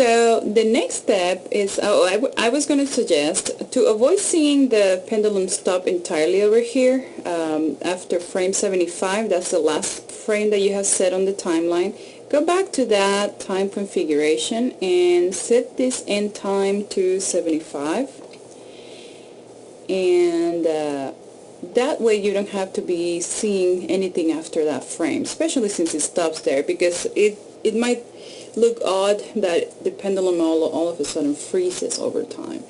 So the next step is, I was going to suggest to avoid seeing the pendulum stop entirely over here after frame 75, that's the last frame that you have set on the timeline. Go back to that time configuration and set this end time to 75, and that way you don't have to be seeing anything after that frame, especially since it stops there, because it might look odd that the pendulum all of a sudden freezes over time.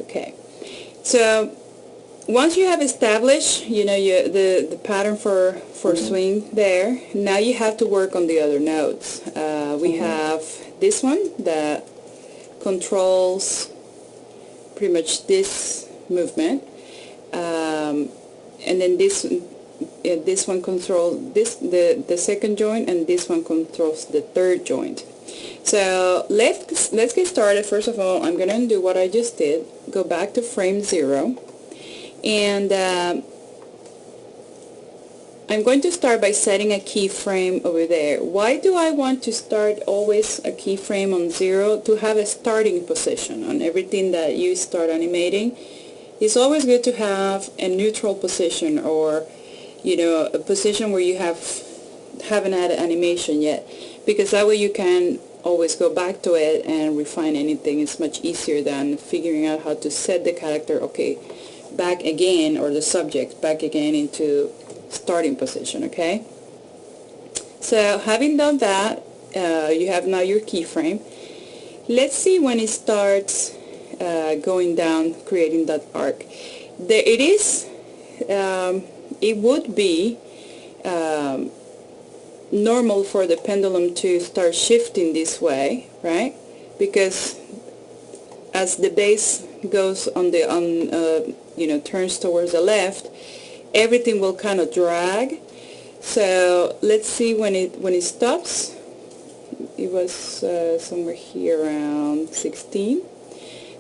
Okay, so once you have established, the pattern for swing there, now you have to work on the other notes. We have this one that controls pretty much this movement, and then this one controls the second joint, and this one controls the third joint. So let's get started. First of all, I'm going to undo what I just did, go back to frame 0, and I'm going to start by setting a keyframe over there. Why do I want to start always a keyframe on 0? To have a starting position on everything that you start animating. It's always good to have a neutral position, or a position where you haven't had animation yet, because that way you can always go back to it and refine anything. It's much easier than figuring out how to set the character back again, or the subject back again into starting position. Okay, so having done that, you have now your keyframe. Let's see when it starts going down, creating that arc. There it is. It would be normal for the pendulum to start shifting this way, right? Because as the base goes turns towards the left, everything will kind of drag. So let's see when it stops. It was somewhere here around 16.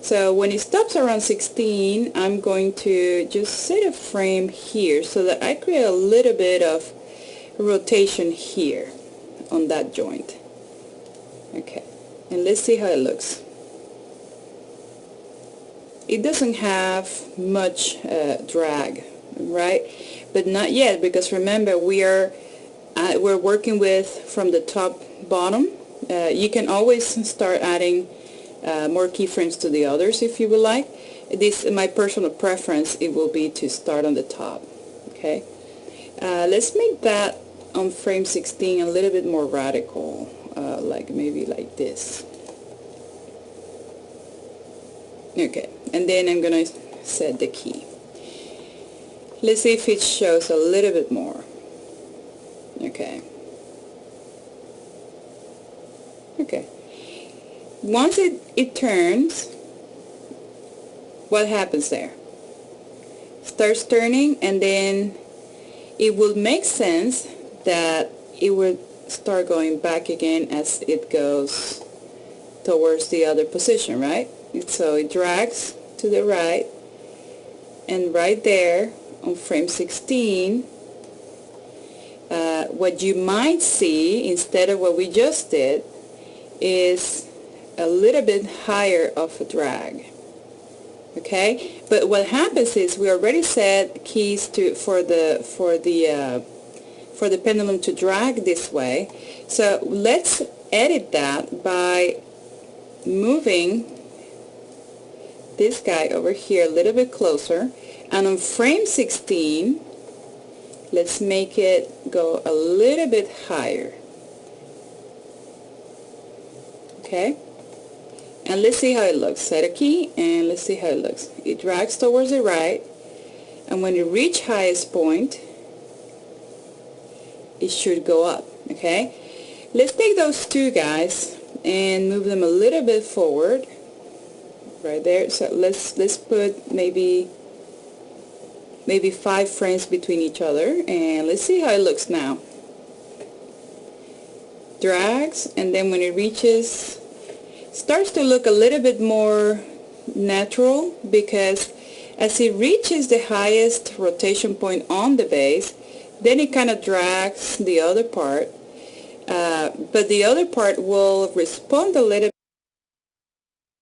So when it stops around 16, I'm going to just set a frame here so that I create a little bit of rotation here on that joint. Okay, and let's see how it looks. It doesn't have much drag, right? But not yet, because remember we're working with from the top bottom. You can always start adding more keyframes to the others if you would like. My personal preference, it will be to start on the top. Okay, let's make that on frame 16 a little bit more radical, like maybe like this. Okay, and then I'm gonna set the key. Let's see if it shows a little bit more. Okay. Okay. Once it turns, what happens there? Starts turning, and then it will make sense that it would start going back again as it goes towards the other position, right? So it drags to the right, and right there on frame 16, what you might see instead of what we just did is a little bit higher of a drag. Okay, but what happens is we already set keys for the pendulum to drag this way. So let's edit that by moving this guy over here a little bit closer, and on frame 16 let's make it go a little bit higher. Okay, and let's see how it looks. Set a key and let's see how it looks. It drags towards the right, and when it reaches highest point it should go up. Okay, let's take those two guys and move them a little bit forward right there. So let's put maybe 5 frames between each other, and let's see how it looks now. Drags, and then when it reaches, starts to look a little bit more natural, because as it reaches the highest rotation point on the base, then it kind of drags the other part, but the other part will respond a little